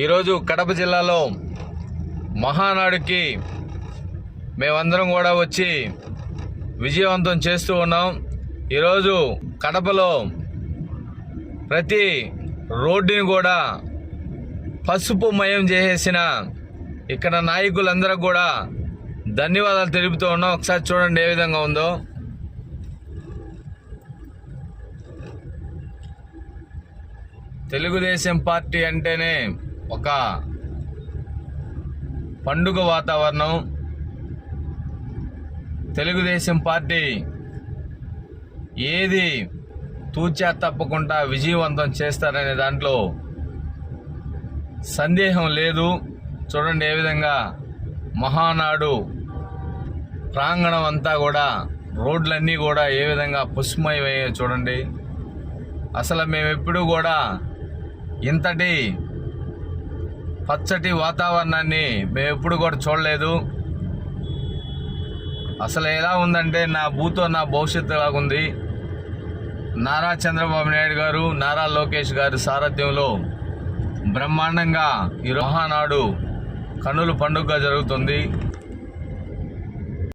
ఈరోజు కడప జిల్లాలో మహానాడుకి మేమందరం కూడా వచ్చి విజయవంతం చేస్తూ ఉన్నాం. ఈరోజు కడపలో ప్రతి రోడ్డుని కూడా పసుపు మయం చేసేసిన ఇక్కడ నాయకులందరూ కూడా ధన్యవాదాలు తెలుపుతూ ఉన్నాం. ఒకసారి చూడండి ఏ విధంగా ఉందో. తెలుగుదేశం పార్టీ అంటేనే ఒక పండుగ వాతావరణం. తెలుగుదేశం పార్టీ ఏది తూచా తప్పకుండా విజయవంతం చేస్తారనే దాంట్లో సందేహం లేదు. చూడండి ఏ విధంగా మహానాడు ప్రాంగణం అంతా కూడా రోడ్లన్నీ కూడా ఏ విధంగా పుష్పమయ్యాయో చూడండి. అసలు మేము ఎప్పుడూ కూడా ఇంతటి పచ్చటి వాతావరణాన్ని మేము ఎప్పుడు కూడా చూడలేదు. అసలు ఎలా ఉందంటే నా భూతో నా భవిష్యత్తు లాగుంది. నారా చంద్రబాబు నాయుడు గారు, నారా లోకేష్ గారి సారథ్యంలో బ్రహ్మాండంగా ఈ మహానాడు కన్నుల పండుగ జరుగుతుంది.